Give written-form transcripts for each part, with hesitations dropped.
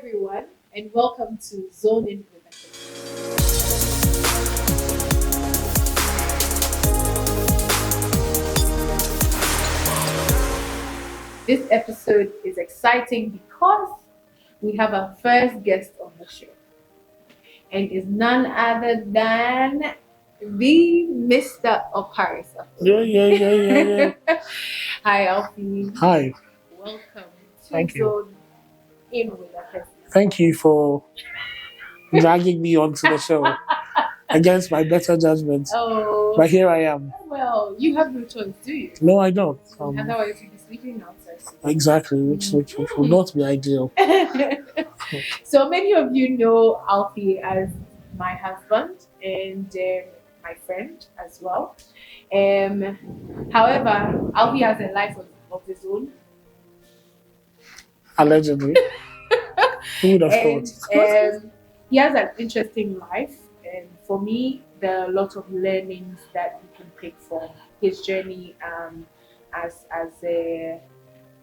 everyone, and welcome to Zone In with Akessi. This episode is exciting because we have our first guest on the show, and is none other than the Mr. Oparis. Yeah. Hi, Alfy. Hi. Welcome to Thank you. Zone In with Akessi. Thank you for dragging me onto the show against my better judgment. Oh, But here I am. well, you have no choice, do you? No, I don't. Otherwise, you'd be sleeping outside. Exactly, which would not be ideal. So many of you know Alfy as my husband and my friend as well. However, Alfy has a life of his own. Allegedly. Who would have And thought? he has an interesting life. And for me, there are a lot of learnings that we can pick from his journey as an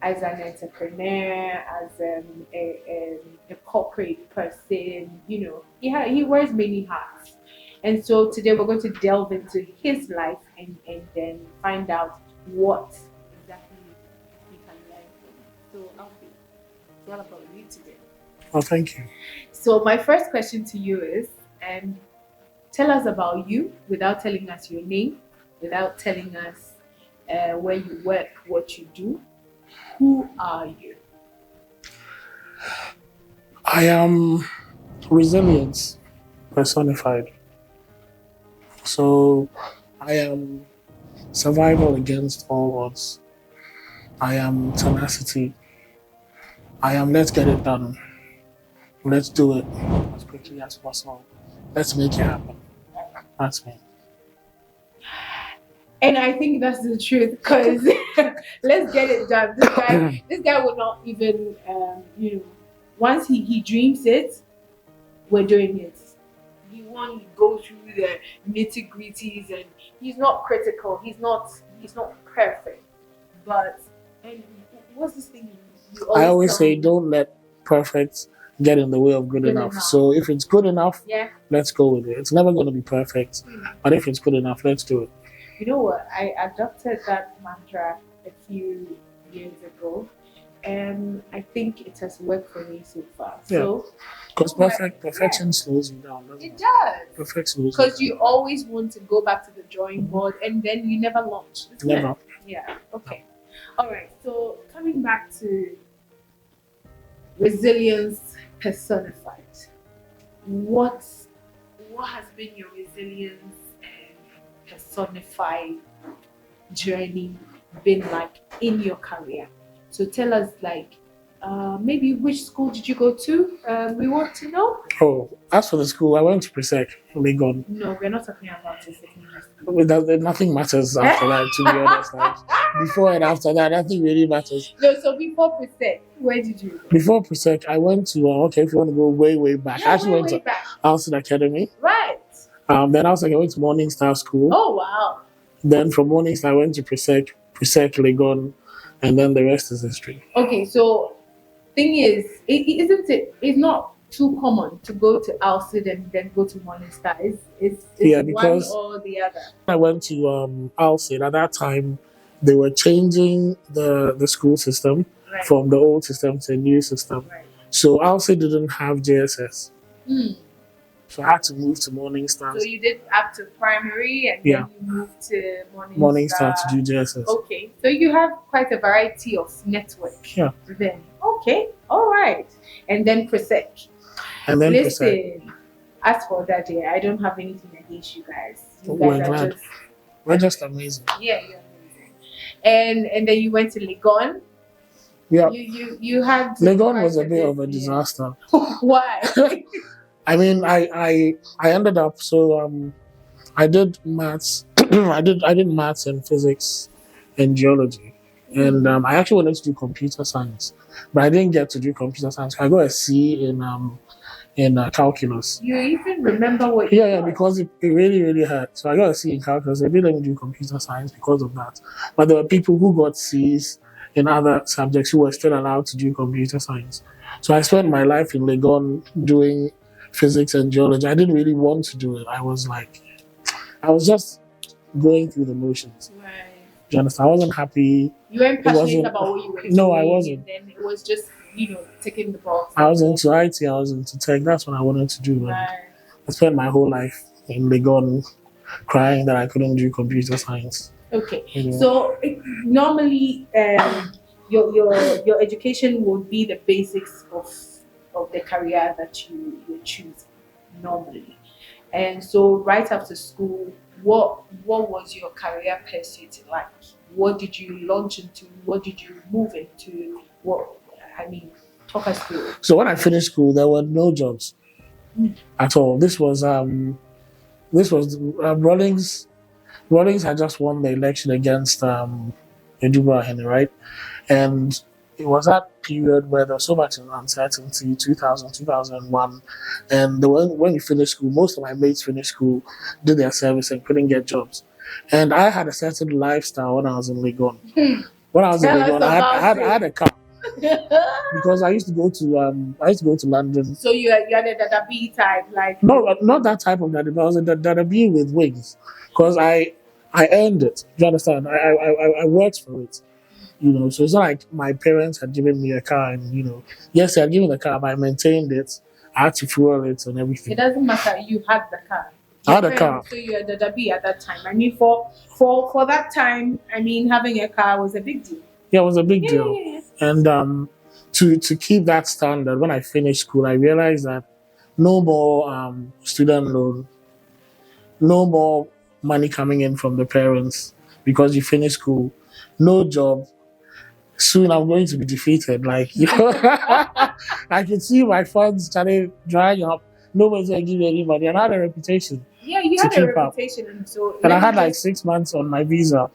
entrepreneur, as a corporate person. You know, he wears many hats. And so today we're going to delve into his life and then find out what exactly we can learn from him. So Alfy, it's all about you today. Oh, thank you. So my first question to you is, tell us about you without telling us your name, without telling us where you work, what you do. Who are you? I am resilience personified. So I am survival against all odds. I am tenacity. I am let's get it done. Let's do it as quickly as possible. Let's make it happen. That's me. And I think that's the truth, because let's get it done. This guy will not even, once he dreams it, we're doing it. He won't go through the nitty gritties, and he's not critical. He's not perfect. But and what's this thing you I always tell say, me? don't let perfect get in the way of good enough. So if it's good enough, Yeah. let's go with it. It's never going to be perfect, but if it's good enough, let's do it. You know what? I adopted that mantra a few years ago, and I think it has worked for me so far. Yeah. So, Because perfection slows you down, doesn't it it? does. Perfect slows you Because down. you always want to go back to the drawing board, and then you never launch. isn't it? Never. Yeah. Okay. All right. So coming back to resilience personified, what has been your resilience personified journey been like in your career? So tell us, like, maybe which school did you go to? We want to know. Oh, as for the school, I went to Presec, Legon. No, we're not talking about this. Nothing matters after that, to be honest. Like, before and after that, nothing really matters. No, so before Presec, where did you go? Before Presec, I went to, if you want to go way back, I actually went to back. Alfy Academy. Right. Then I went to Morning Star School. Oh, wow. Then from Morning Star, I went to Presec, Legon, and then the rest is history. Okay, so thing is, it's not too common to go to Alfy and then go to Morning Star. It's because one or the other. I went to Alfy. At that time, they were changing the school system Right. from the old system to the new system. Right. So Alfy didn't have JSS. Hmm. So I had to move to Morning Star. So you did up to primary, and Yeah. then you moved to Morning Star to do JSS. Okay, so you have quite a variety of network. Yeah. Then okay, all right, and then Presec. And then Presec. Listen, as for that day, I don't have anything against you guys. You We're guys are glad. just We're just amazing. you're amazing. And then you went to Legon. Yeah. You had Legon was a bit of a disaster. Why? I mean, I ended up I did maths. I did maths and physics and geology, and I actually wanted to do computer science, but I didn't get to do computer science. I got a C in calculus. You even remember what? Yeah, because it really hurt. So I got a C in calculus. They didn't let me do computer science because of that. But there were people who got C's in other subjects who were still allowed to do computer science. So I spent my life in Legon doing physics and geology. I didn't really want to do it. I was just going through the motions. Right. Do you understand? I wasn't happy. You weren't passionate about what you were doing. No, I wasn't. And then it was just, ticking the box. I was into IT. I was into tech. That's what I wanted to do. Right. I spent my whole life in Legon crying that I couldn't do computer science. Okay. So normally, your education would be the basics of the career that you choose normally. And so right after school, what was your career pursuit like? What did you launch into? What did you move into? Talk us through it. So when I finished school, there were no jobs at all. This was Rawlings. Rawlings had just won the election against Edubahene, right? And it was that period where there was so much uncertainty, 2000, 2001. And when we finished school, most of my mates finished school, did their service and couldn't get jobs. And I had a certain lifestyle when I was in Legon. When I was in Legon, I had a car. Because I used to go to London. So you had a Dada B type, like no, not that type of Dada, but I was a Dada B with wings. Because I earned it. Do you understand? I worked for it. So it's not like my parents had given me a car and yes, they had given the car, but I maintained it. I had to fuel it and everything. It doesn't matter. You had the car. I had a car. So you had the Dada B at that time. For that time, having a car was a big deal. Yeah, it was a big deal. Yeah. And to keep that standard, when I finished school, I realized that no more student loan, no more money coming in from the parents because you finished school, no job. Soon I'm going to be defeated. I can see my funds started drying up. Nobody's going to give me any money. And I had a reputation. Yeah, you had a reputation. And I had 6 months on my visa.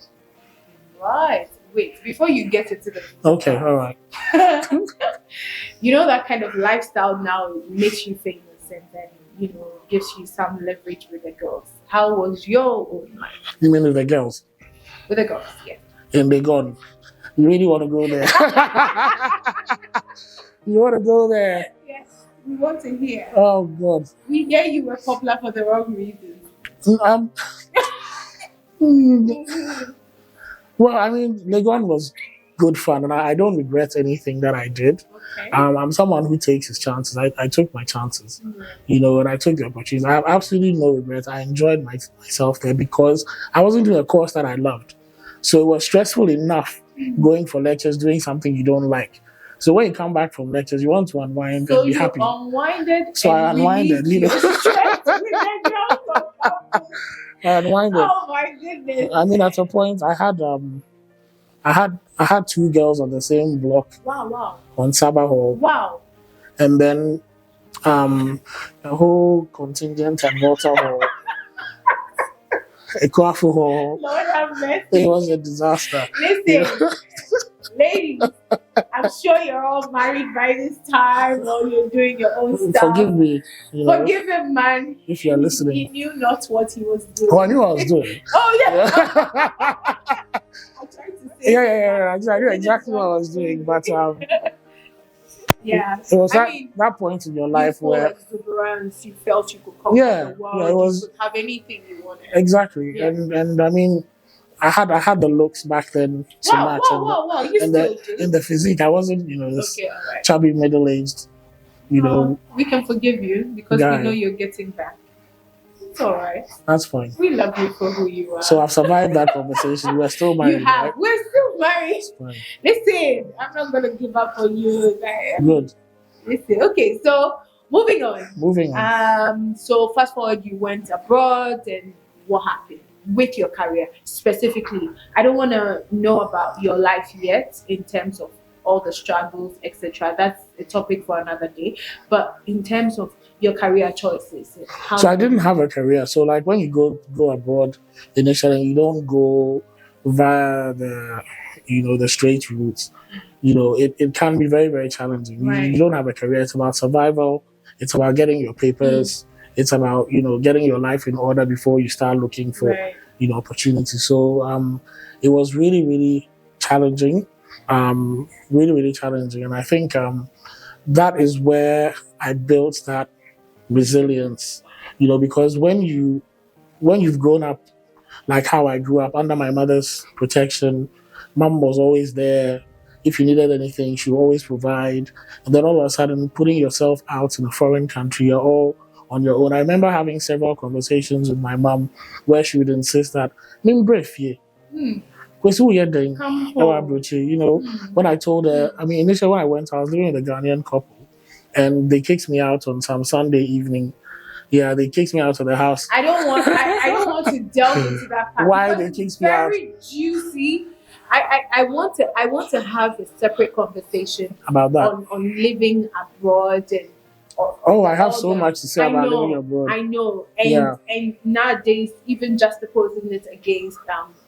Right. Wait, before you get into the... Okay, all right. That kind of lifestyle now makes you famous and then, gives you some leverage with the girls. How was your own life? You mean with the girls? With the girls, yeah. And they're gone. You really want to go there? You want to go there? Yes, we want to hear. Oh, God. We hear you were popular for the wrong reasons. Well, Legon was good fun, and I don't regret anything that I did. Okay. I'm someone who takes his chances. I took my chances, and I took the opportunities. I have absolutely no regrets. I enjoyed myself there because I wasn't doing a course that I loved. So it was stressful enough going for lectures, doing something you don't like. So when you come back from lectures, you want to unwind and be happy. So I unwinded, I unwinded. Oh my goodness! At a point, I had two girls on the same block. Wow! On Sabah Hall. Wow! And then a whole contingent at Walter Hall. Ekwafu Hall. Lord have mercy. It was a disaster. Listen, ladies, I'm sure you're all married by this time or you're doing your own stuff. Forgive me. Forgive him, man. If you're listening. He knew not what he was doing. Oh, I knew what I was doing. Oh, yeah. I tried to say yeah. I knew exactly what I was doing. But yeah. It was that point in your life where you felt you could conquer the world. Yeah, it was, you could have anything you wanted. Exactly. Yeah. And I had the looks back then to match. Wow. You still do. In the physique, I wasn't, this right. chubby middle-aged, We can forgive you because we know you're getting back. It's all right. That's fine. We love you for who you are. So I've survived that conversation. We're still married. You have. Right? We're still married. Listen, I'm not going to give up on you. Good. Listen. Okay, so moving on. So fast forward, you went abroad and what happened with your career specifically? I don't want to know about your life yet in terms of all the struggles, etc. That's a topic for another day. But in terms of your career choices, so I didn't have a career. So like when you go abroad initially, you don't go via the straight routes. It can be very, very challenging. Right. You don't have a career. It's about survival. It's about getting your papers. It's about getting your life in order before you start looking for opportunities. So it was really, really challenging. Really, really challenging. And I think that is where I built that resilience. Because when you've grown up like how I grew up under my mother's protection, mom was always there. If you needed anything, she would always provide. And then all of a sudden, putting yourself out in a foreign country, you're all on your own. I remember having several conversations with my mom where she would insist that, "Mim brief ye. Hmm. Kwesi wo yɛ den? Come Ɛwɔ home. abrokyire." When I told her, initially when I went, I was living with a Ghanaian couple, and they kicked me out on some Sunday evening. Yeah, they kicked me out of the house. I don't want to delve into that part. Why because they it's kicked me out? very juicy. I want to have a separate conversation About that. on living abroad and I have so much to say about living abroad. I know. And nowadays, even juxtaposing it against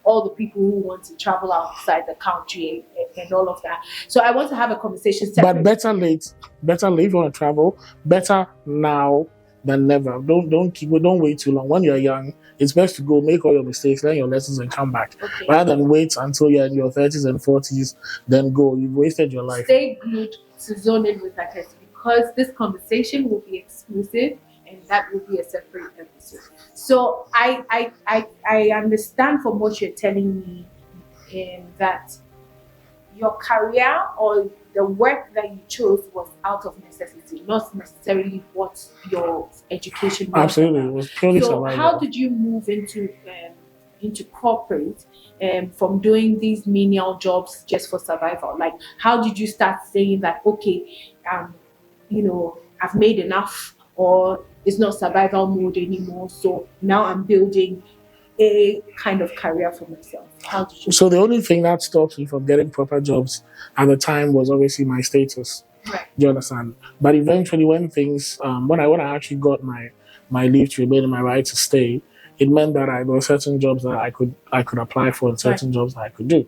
all the people who want to travel outside the country and all of that. So I want to have a conversation separate. But better late if you want to travel. Better now than never. Don't wait too long. When you're young, it's best to go make all your mistakes, learn your lessons, and come back. Okay. Rather than wait until you're in your 30s and 40s, then go. You've wasted your life. Stay glued to Zone In with Akessi, because this conversation will be exclusive and that will be a separate episode. So I understand from what you're telling me that your career or the work that you chose was out of necessity, not necessarily what your education was. Absolutely, it was purely So survival. how did you move into corporate from doing these menial jobs just for survival? Like, how did you start saying that, okay, I've made enough, or it's not survival mode anymore, so now I'm building a kind of career for myself? How did you? So the only thing that stopped me from getting proper jobs at the time was obviously my status. Right. Do you understand? But eventually, when things, when I actually got my leave to remain and my right to stay, it meant that there were certain jobs that I could apply for and certain jobs that I could do,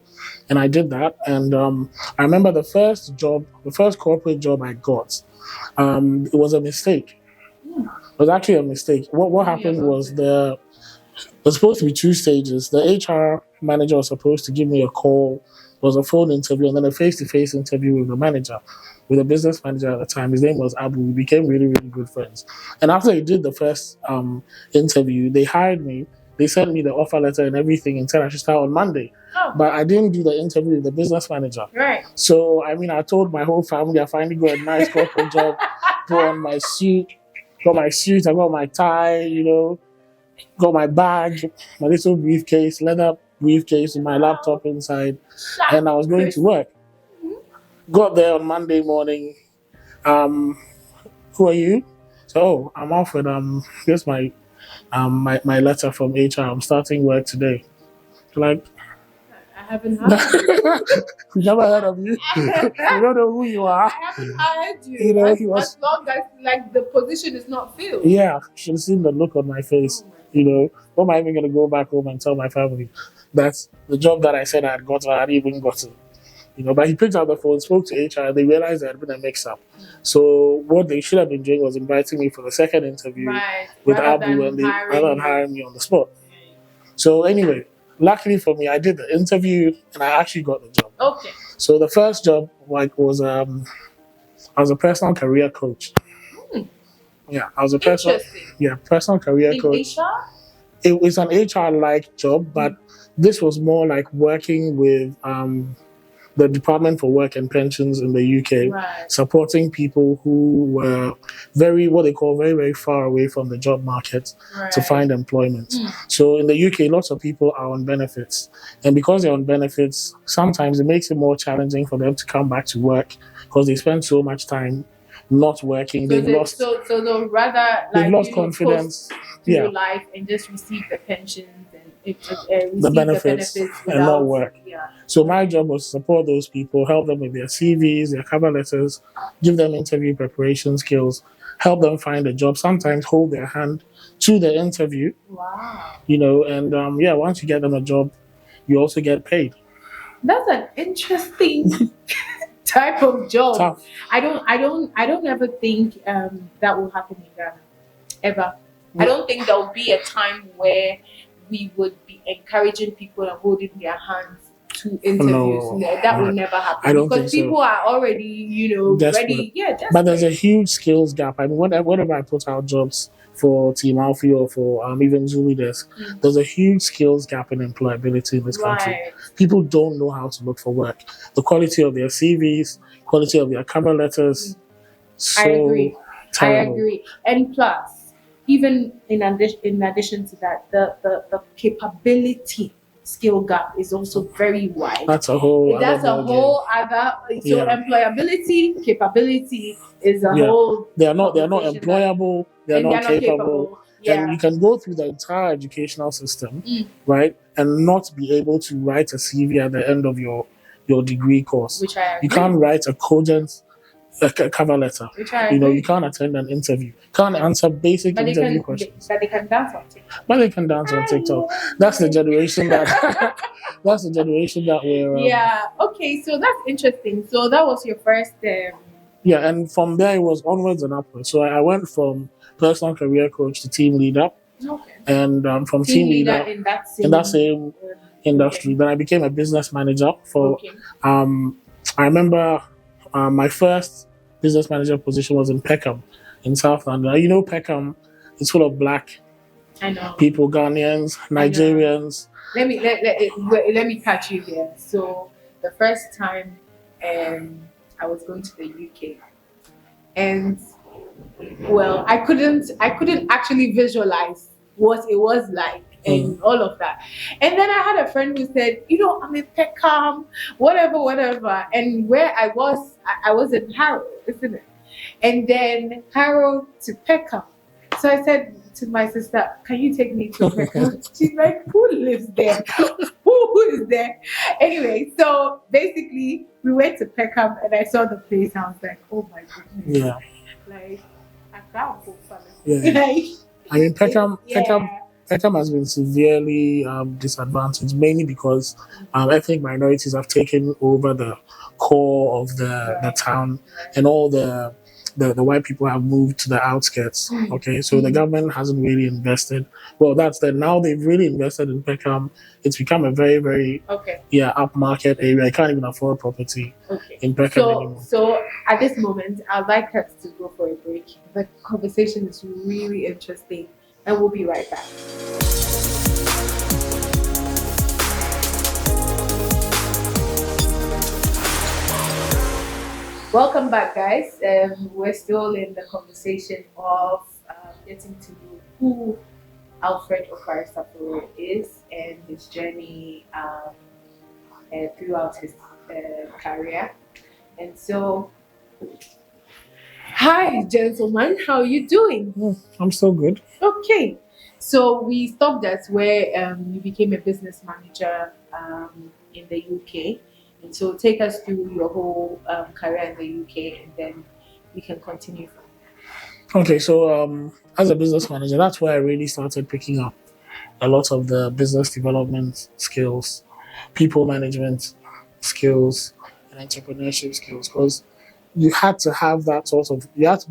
and I did that. And I remember the first corporate job I got, it was a mistake. It was actually a mistake. What happened was there was supposed to be 2 stages. The HR manager was supposed to give me a call. It was a phone interview and then a face-to-face interview with the manager, with the business manager at the time. His name was Abu. We became really, really good friends. And after he did the first interview, they hired me. They sent me the offer letter and everything and said I should start on Monday. Oh. But I didn't do the interview with the business manager. Right. So, I told my whole family I finally got a nice corporate job, put on my suit, I got my tie, got my bag, my little briefcase, leather briefcase with my laptop inside, and I was going to work. Got there on Monday morning. Who are you? So, I'm Alfred. Here's my my letter from HR. I'm starting work today. Like, I haven't heard. we never heard of you. We don't know who you are. I haven't heard you. As long as the position is not filled. Yeah, should have seen the look on my face. What am I even going to go back home and tell my family that the job that I said I had got, I hadn't even gotten? But he picked up the phone, spoke to HR, and they realized there had been a mix-up. So what they should have been doing was inviting me for the second interview with Abu, and rather than hiring me on the spot. So anyway, luckily for me, I did the interview and I actually got the job. Okay. So the first job was I was a personal career coach. Yeah, I was a personal career coach. HR? It was an HR-like job, but this was more like working with the Department for Work and Pensions in the UK, supporting people who were very far away from the job market to find employment. So in the UK, lots of people are on benefits. And because they're on benefits, sometimes it makes it more challenging for them to come back to work because they spend so much time not working. So they'll rather they've lost confidence. Your life and just receive the pensions and receive the benefits and not work. Yeah. So my job was to support those people, help them with their CVs, their cover letters, give them interview preparation skills, help them find a job, sometimes hold their hand to the interview. Wow. And once you get them a job, you also get paid. That's an interesting type of job. Tough. I don't ever think that will happen in Ghana. Ever. I don't think there will be a time where we would be encouraging people and holding their hands to interviews. No, that will never happen. I don't because think people so. are already, Desperate. ready. Yeah, desperate. But there's a huge skills gap. I mean, whenever I put out jobs for Team Alfy or for even ZoneInnWithAkessi, there's a huge skills gap in employability in this country. People don't know how to look for work. The quality of their CVs, quality of their cover letters, so I agree. terrible. I agree. And plus, even in addition to that, the capability skill gap is also very wide. That's a whole other. So employability, capability is a whole. They're not employable. They're not capable. Yeah. And you can go through the entire educational system, right, and not be able to write a CV at the end of your degree course. Which I agree. You can't write a cogent cover letter. Which I agree. You can't attend an interview. Can't answer basic interview questions. But they can dance on TikTok. But they can dance on TikTok. That's the generation that. That's the generation that we're. Yeah. Okay. So that's interesting. So that was your first. Yeah, and from there it was onwards and upwards. So I went from personal career coach to team leader. Okay. And from team leader in that same industry, then I became a business manager for. Okay. I remember my first business manager position was in Peckham, in South London. You know, Peckham is full of black people, Ghanaians, Nigerians. Let me catch you here. So the first time I was going to the UK, and well, I couldn't actually visualize what it was like and all of that. And then I had a friend who said, I'm in Peckham, whatever. And where I was in Harrow, isn't it? And then Harrow to Peckham. So I said to my sister, can you take me to Peckham? She's like, who lives there? Who is there? Anyway, so basically we went to Peckham and I saw the place. I was like, oh my goodness. Yeah. Like, I can't go further. Yeah. I mean, Peckham has been severely disadvantaged, mainly because ethnic minorities have taken over the core of the town, and all the white people have moved to the outskirts. Okay, so the government hasn't really invested. Well, that's that. Now they've really invested in Peckham. It's become a very, very upmarket area. I can't even afford property in Peckham anymore. So at this moment, I'd like us to go for a break. The conversation is really interesting, and we'll be right back. Welcome back, guys. We're still in the conversation of getting to know who Alfred Okwari-Saporo is and his journey throughout his career. And so, hi, gentlemen. How are you doing? I'm so good. Okay. So we stopped at where you became a business manager in the UK. And so take us through your whole career in the UK, and then we can continue from there. Okay, so as a business manager, that's where I really started picking up a lot of the business development skills, people management skills, and entrepreneurship skills, because you had to be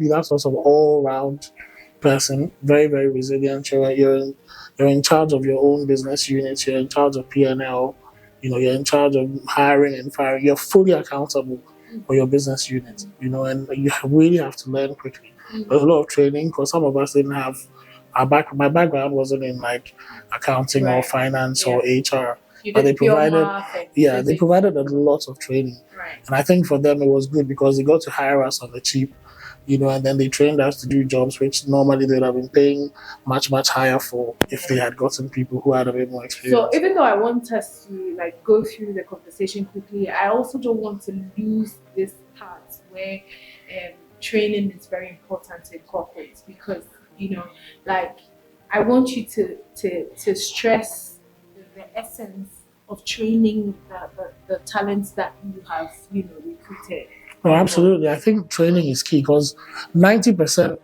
that sort of all-round person, very, very resilient. You're in charge of your own business units. You're in charge of P&L. You're in charge of hiring and firing. You're fully accountable for your business unit, and you really have to learn quickly. There's a lot of training because some of us didn't have my background wasn't in like accounting or finance or HR. But they provided a lot of training. Right. And I think for them it was good because they got to hire us on the cheap, and then they trained us to do jobs which normally they'd have been paying much, much higher for if they had gotten people who had a bit more experience. So even though I want us to go through the conversation quickly, I also don't want to lose this part where training is very important in corporates, because I want you to stress the essence of training the talents that you have recruited. No, absolutely. I think training is key because 90%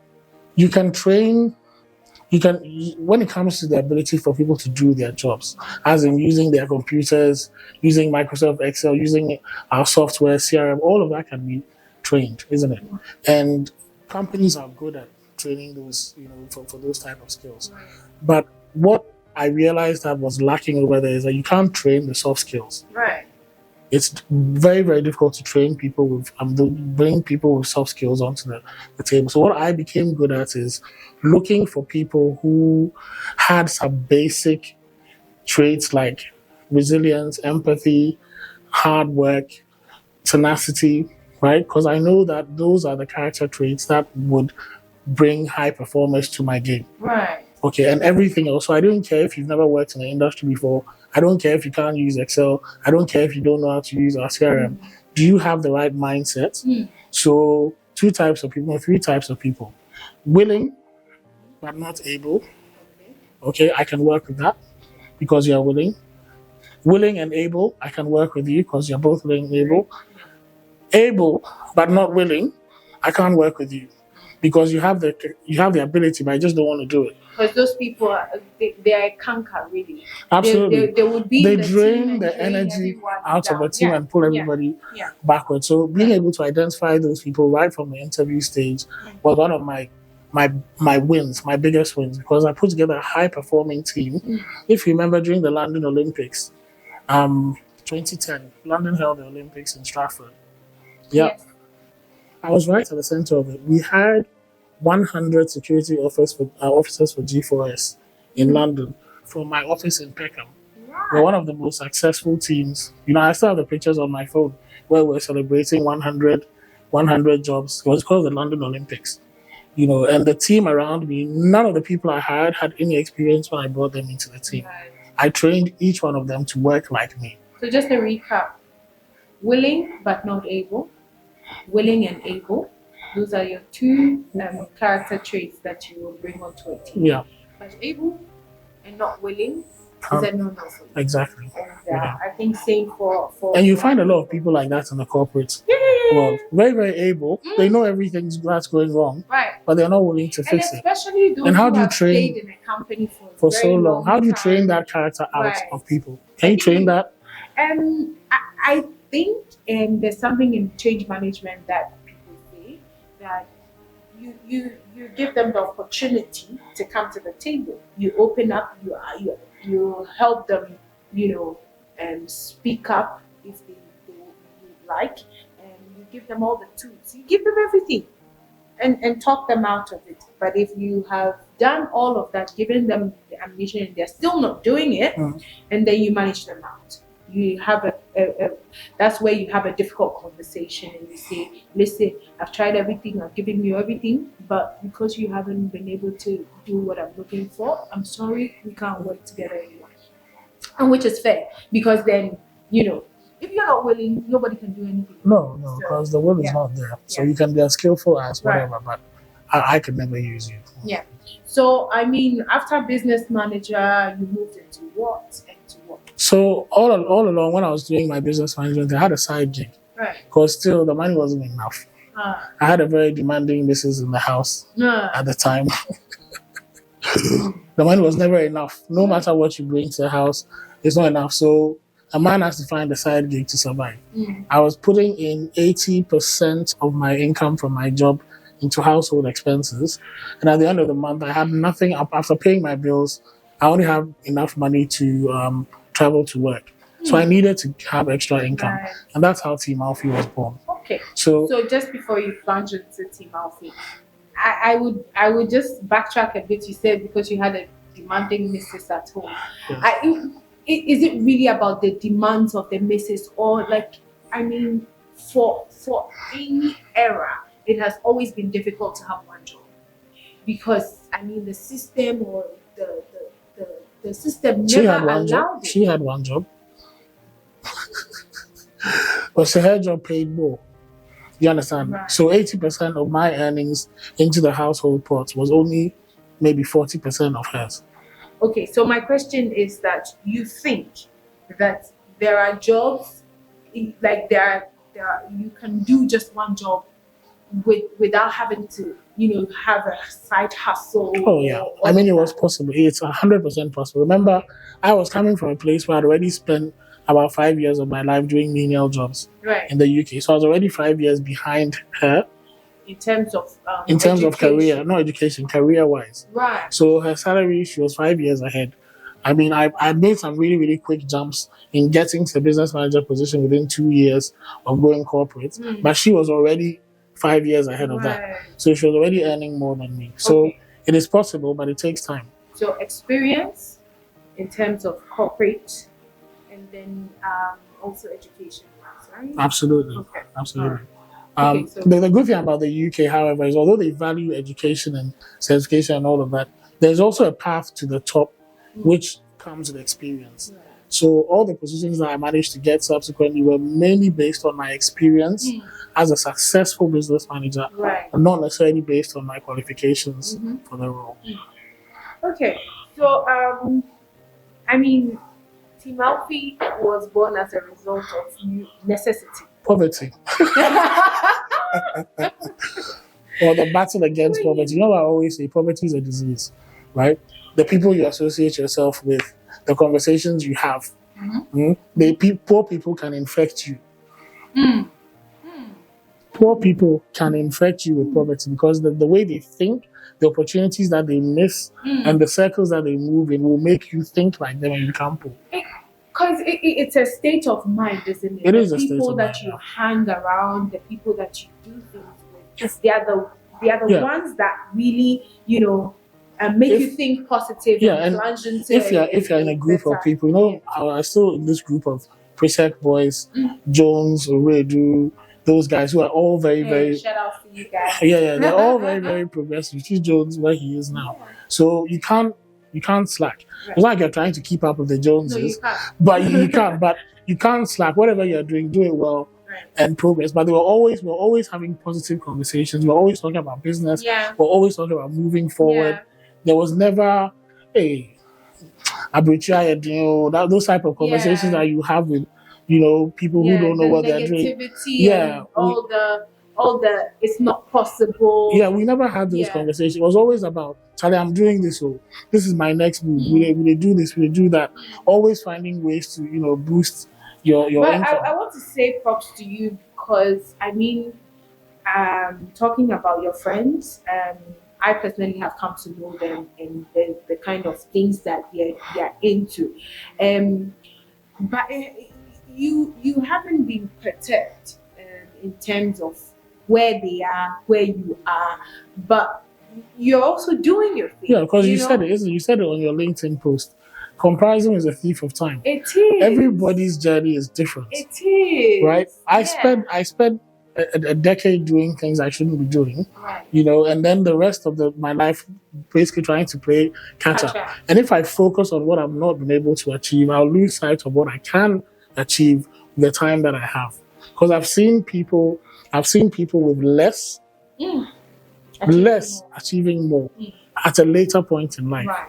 you can train. When it comes to the ability for people to do their jobs, as in using their computers, using Microsoft Excel, using our software, CRM, all of that can be trained, isn't it? And companies are good at training those, for those type of skills. But what I realized that was lacking over there is that you can't train the soft skills. Right. it's very, very difficult to train people with bring people with soft skills onto the table. So what I became good at is looking for people who had some basic traits like resilience, empathy, hard work, tenacity, right? Because I know that those are the character traits that would bring high performers to my game. Right. Okay, and everything else. So I don't care if you've never worked in the industry before. I don't care if you can't use Excel. I don't care if you don't know how to use our CRM. Do you have the right mindset? So 2 types of people, 3 types of people. Willing, but not able. Okay, I can work with that because you're willing. Willing and able, I can work with you because you're both willing and able. Able, but not willing, I can't work with you because you have the ability, but I just don't want to do it. Because those people, they are a canker, really. Absolutely. They would be They in the drain team and the drain energy everyone out of down. the team and pull everybody backward. So being able to identify those people right from the interview stage was one of my wins, my biggest wins, because I put together a high performing team. If you remember during the London Olympics, 2010, London held the Olympics in Stratford. Yeah. Yes. I was right at the center of it. We had 100 security officers for G4S in London from my office in Peckham. We're one of the most successful teams. I still have the pictures on my phone where we're celebrating 100 jobs. It was called the London Olympics. And the team around me, none of the people I had any experience when I brought them into the team. Right. I trained each one of them to work like me. So just a recap. Willing but not able. Willing and able. Those are your 2 character traits that you will bring onto a team. Yeah. But able and not willing is a no-no for you. Exactly. And I think same for and you find a lot of people like that in the corporate world. Very, very able. They know everything that's going wrong, right, but they're not willing to fix it. Especially those and how who do you have train played in a company for very so long? How do you time. train that character out Right. of people? Can you train that? I think there's something in change management that people say that you give them the opportunity to come to the table. You open up. You help them. Speak up if they like, and you give them all the tools. You give them everything, and talk them out of it. But if you have done all of that, given them the ammunition, and they're still not doing it, and then you manage them out. You have that's where you have a difficult conversation, and you say, listen, I've tried everything, I've given you everything, but because you haven't been able to do what I'm looking for, I'm sorry, we can't work together anymore. And which is fair, because then, if you're not willing, nobody can do anything. No, because the will is not there. So you can be as skillful as whatever, but I could never use you. Yeah. So, after business manager, you moved into what? So all along when I was doing my business management, I had a side gig. Right. Because still the money wasn't enough. I had a very demanding missus in the house at the time. The money was never enough. No matter what you bring to the house, it's not enough. So a man has to find a side gig to survive. I was putting in 80% of my income from my job into household expenses. And at the end of the month, I had nothing up after paying my bills. I only have enough money to travel to work. So I needed to have extra income. Right. And that's how Team Alfy was born. Okay. So just before you plunge into Team Alfy, I would just backtrack a bit. You said because you had a demanding missus at home. Yes. Is it really about the demands of the missus, or for any era, it has always been difficult to have one job, because the system or the system never allowed it. She had one job. But so her job paid more. You understand? Right. So 80% of my earnings into the household pot was only maybe 40% of hers. Okay, so my question is that you think that there are jobs, like there are, you can do just one job without having to, have a side hustle. Oh yeah, it was possible. It's 100% possible. Remember, I was coming from a place where I'd already spent about 5 years of my life doing menial jobs in the UK. So I was already 5 years behind her. In terms of of career, not education, career-wise. Right. So her salary, she was 5 years ahead. I mean, I made some really, really quick jumps in getting to the business manager position within 2 years of going corporate. But she was already 5 years ahead of that. Right. So she was already earning more than me. So Okay. it is possible, but it takes time. So experience in terms of corporate, and then also education, right? Absolutely. Okay. Absolutely. Okay, so The good thing about the UK, however, is although they value education and certification and all of that, there's also a path to the top, which comes with experience. Right. So all the positions that I managed to get subsequently were mainly based on my experience as a successful business manager, Right. and not necessarily based on my qualifications for the role. Okay. So I mean, Team Alfy was born as a result of necessity. Poverty. Or the battle against poverty. You know what I always say? Poverty is a disease, right? The people you associate yourself with, the conversations you have, poor people can infect you. Poor people can infect you with poverty because the way they think, the opportunities that they miss, and the circles that they move in will make you think like them and become poor. Because it's a state of mind, isn't it? It is the a state people of that mind, you yeah. hang around, the people that you do things with, they are the Yeah. ones that really, make If- you think positive Yeah, and and plunge into if you're in a group of people, I'm still in this group of Presec boys, Jones, Oredu, those guys who are all very shout out to you guys. yeah, they're all very progressive. See Jones where he is now. So you can't slack. Right. It's like you're trying to keep up with the No, you Joneses, can't. but you can't. But you can't slack. Whatever you're doing, do it well Right. and progress. But we're always having positive conversations. We're always talking about business. Yeah. We're always talking about moving forward. Yeah. There was never those type of conversations Yeah. that you have with people who don't know the what they're doing. negativity Yeah, and all the it's not possible. Yeah, we never had those Yeah. conversations. It was always about, Charlie, I'm doing this, so this is my next move. Will they do this? Will they do that? Always finding ways to boost your But income. I want to say props to you because talking about your friends, I personally have come to know them and the kind of things that they are into. But you haven't been perturbed in terms of where they are, where you are, but you're also doing your thing. Yeah, because you said it, isn't it? You said it on your LinkedIn post. Comparison is a thief of time. It is. Everybody's journey is different. It is. Right? I Yeah. spent a decade doing things I shouldn't be doing, Right. and then the rest of my life basically trying to play catch up. Catch up. And if I focus on what I've not been able to achieve, I'll lose sight of what I can achieve with the time that I have. Because I've seen people with less achieving more at a later point in life. Right.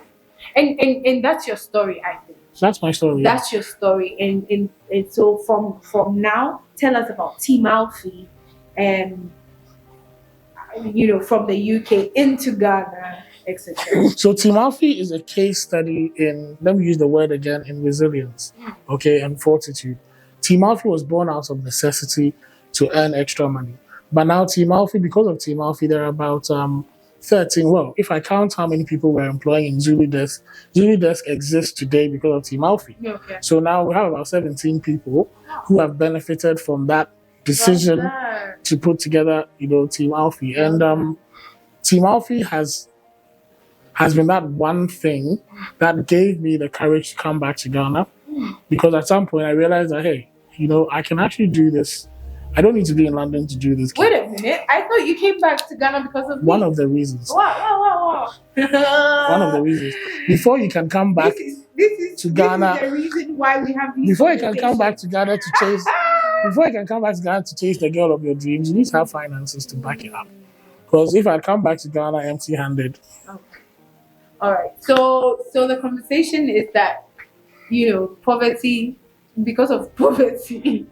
And that's your story, I think. That's my story. That's your story. And so from now, tell us about Team Alfy and from the UK into Ghana, etc. So Team Alfy is a case study in, let me use the word again, in resilience, and fortitude. Team Alfy was born out of necessity to earn extra money. But now because of Team Alfy, there are about 13. Well, if I count how many people we're employing in Zulu Desk exists today because of Team Alfy. Okay. So now we have about 17 people who have benefited from that decision to put together, Team Alfy. And Team Alfy has been that one thing that gave me the courage to come back to Ghana. Because at some point I realized that, hey, I can actually do this. I don't need to be in London to do this. Wait a minute. I thought you came back to Ghana because of One me. of the reasons. Wow. One of the reasons. Before you can come back to Ghana. This is the reason why we have these Before you can come back to Ghana to chase the girl of your dreams, you need to have finances to back it up. Because if I come back to Ghana empty-handed. Okay. All right. So the conversation is that, poverty, because of poverty,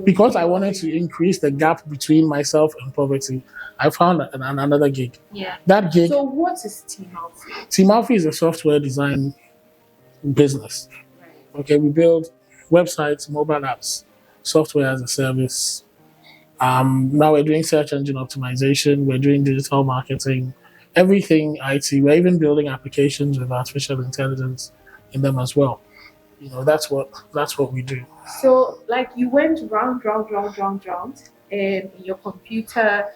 Because I wanted to increase the gap between myself and poverty, I found another gig. Yeah. That gig. So what is Team Alfy? Team Alfy is a software design business. Right. Okay, we build websites, mobile apps, software as a service. Now we're doing search engine optimization. We're doing digital marketing, everything IT. We're even building applications with artificial intelligence in them as well. That's what we do. So, like, you went round, in your computer,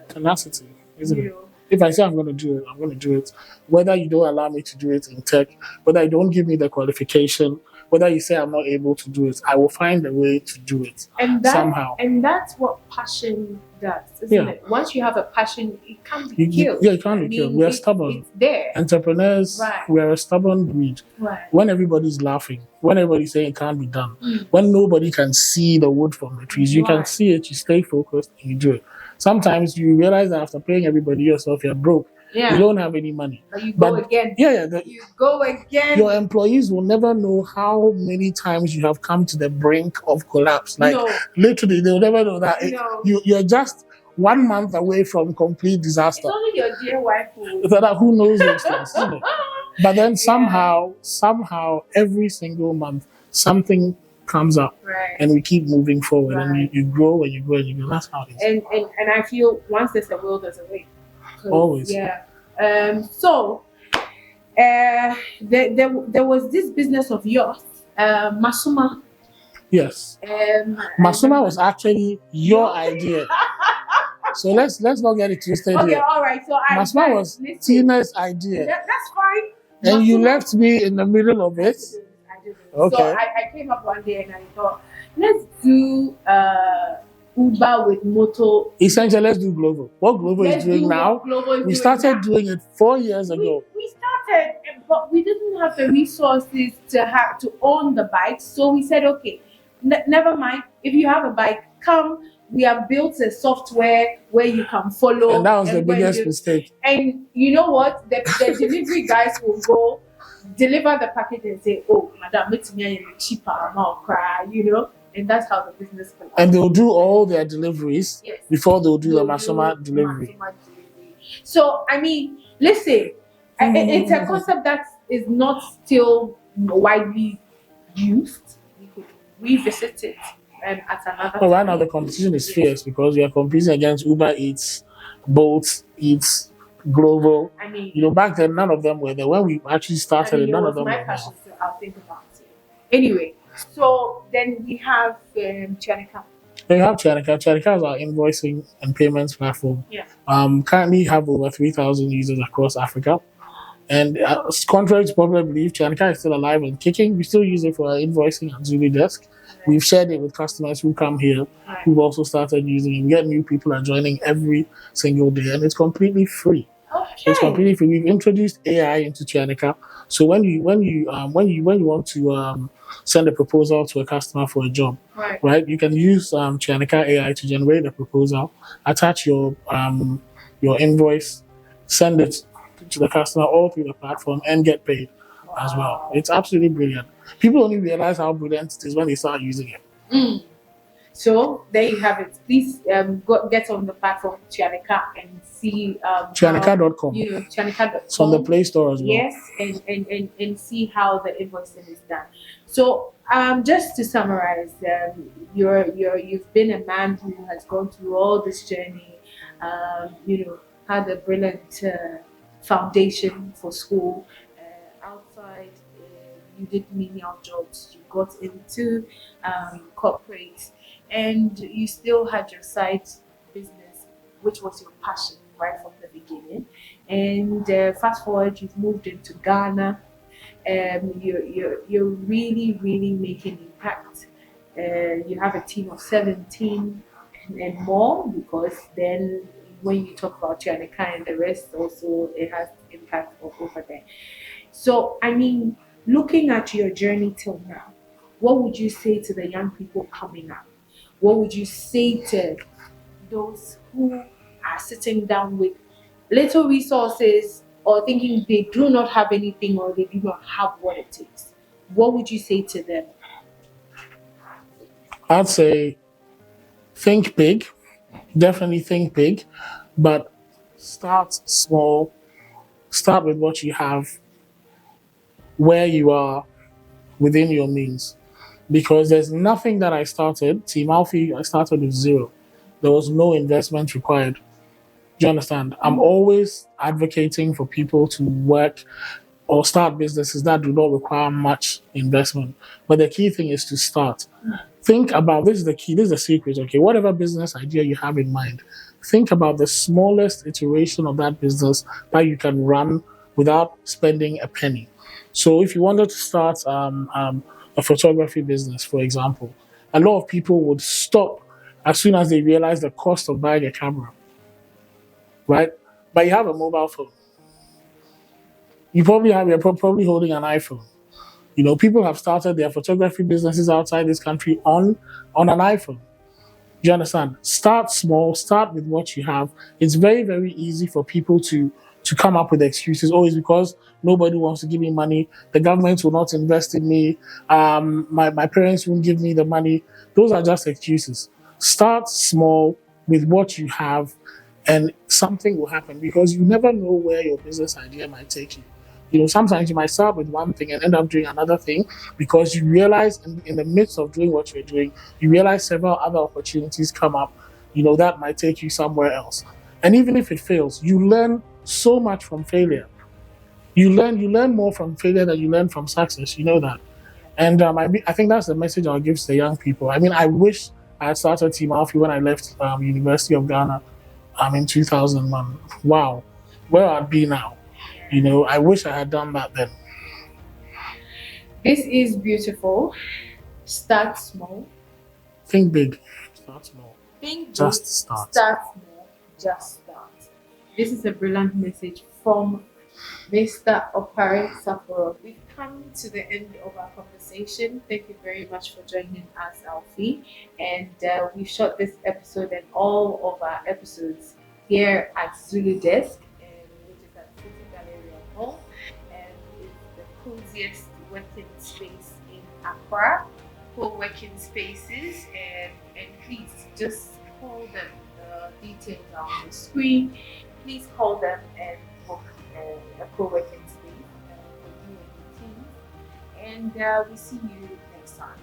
Tenacity, isn't you it? know. If I say I'm going to do it, I'm going to do it. Whether you don't allow me to do it in tech, whether you don't give me the qualification, whether you say I'm not able to do it, I will find a way to do it somehow. And that's what passion does, isn't it? Once you have a passion, it can't be killed. Yeah, it can't be killed. We're stubborn. It's there. Entrepreneurs, we're a stubborn breed. Right. When everybody's laughing, when everybody's saying it can't be done, when nobody can see the wood from the trees, you can see it, you stay focused, and you do it. Sometimes you realize that after paying everybody yourself, you're broke. Yeah. You don't have any money. But you go again. You go again. Your employees will never know how many times you have come to the brink of collapse. Like, literally, they'll never know that. You're just 1 month away from complete disaster. It's only your dear wife who knows those things, isn't it? But then somehow, every single month, something comes up, and we keep moving forward, and you grow and you grow and you grow. That's how it is. And I feel once there's a will, there's a way. Always. Yeah. So there was this business of yours, Masuma. Yes. Masuma was actually your idea. So let's not get it twisted here. Okay, all right. So Masuma was Tina's idea. That's fine. And you left me in the middle of it. I didn't. Okay. So I came up one day and I thought, let's do Uber with Moto. Essentially, let's do Glovo. What Glovo is doing now, we started doing it 4 years ago. We started, but we didn't have the resources to own the bike. So we said, okay, never mind. If you have a bike, come. We have built a software where you can follow. And that was the biggest mistake. And you know what? The delivery guys will go deliver the package and say, oh, madam, it's me cheaper amount, and that's how the business goes. And they'll do all their deliveries before they'll do the Masuma delivery. So, I mean, listen, it's a concept that is not still widely used. We could revisit it at another time. Right now, the competition is fierce because we are competing against Uber Eats, Bolt Eats, Glovo. I mean, back then, none of them were there. When we actually started, none of them were there. Passion, so I'll think about it. Anyway, so then we have Chanika. We have Chanika. Chanika is our invoicing and payments platform. Yeah. Currently have over 3,000 users across Africa. And contrary to popular belief, Chanika is still alive and kicking. We still use it for our invoicing at Zulu Desk. We've shared it with customers who come here, who've also started using it. We get new people are joining every single day, and it's completely free. Okay. It's completely free. We've introduced AI into Chanika, so when you want to send a proposal to a customer for a job, right? You can use Chanika AI to generate a proposal, attach your invoice, send it to the customer all through the platform, and get paid as well. It's absolutely brilliant. People only realize how brilliant it is when they start using it. So there you have it. Please get on the platform Chanika and see Chanika.com. Chanika.com. It's on the Play Store as well. Yes, and see how the invoicing is done. So just to summarize, you've been a man who has gone through all this journey. Had a brilliant foundation for school. Outside, you did menial jobs. You got into corporate, and you still had your side business, which was your passion right from the beginning. And fast forward, you've moved into Ghana. You're really, really making impact. You have a team of 17 and more, because then when you talk about Chanika and the rest, also it has impact over there. So, I mean, looking at your journey till now, what would you say to the young people coming up? What would you say to those who are sitting down with little resources or thinking they do not have anything or they do not have what it takes? What would you say to them? I'd say think big. Definitely think big, but start small. Start with what you have, where you are within your means. Because there's nothing that I started, Team Alfy, I started with zero. There was no investment required. Do you understand? I'm always advocating for people to work or start businesses that do not require much investment. But the key thing is to start. Think about, this is the key, this is the secret, okay? Whatever business idea you have in mind, think about the smallest iteration of that business that you can run without spending a penny. So if you wanted to start a photography business, for example, a lot of people would stop as soon as they realize the cost of buying a camera, right? But you have a mobile phone. You're probably holding an iPhone. You know, people have started their photography businesses outside this country on an iPhone. Do you understand? Start small, start with what you have. It's very, very easy for people to come up with excuses. Oh, it's because nobody wants to give me money. The government will not invest in me. My parents won't give me the money. Those are just excuses. Start small with what you have, and something will happen, because you never know where your business idea might take you. You know, sometimes you might start with one thing and end up doing another thing, because you realize in the midst of doing what you're doing, you realize several other opportunities come up, you know, that might take you somewhere else. And even if it fails, you learn so much from failure. You learn more from failure than you learn from success. You know that. And I think that's the message I'll give to the young people. I mean, I wish I had started Team Alfy when I left University of Ghana in 2001. Wow, where I'd be now. You know, I wish I had done that then. This is beautiful. Start small. Think big. Start small. Think big. Just start. Start small. Just start. This is a brilliant message from Mr. Opare Sapporo. We've come to the end of our conversation. Thank you very much for joining us, Alfy. And we shot this episode and all of our episodes here at Zulu Desk, which is at City Gallery Hall. And it's the coziest working space in Accra. Co-working spaces, and please just call them. The details are on the screen. Please call them and book a co-working space for you and your team. And we see you next time.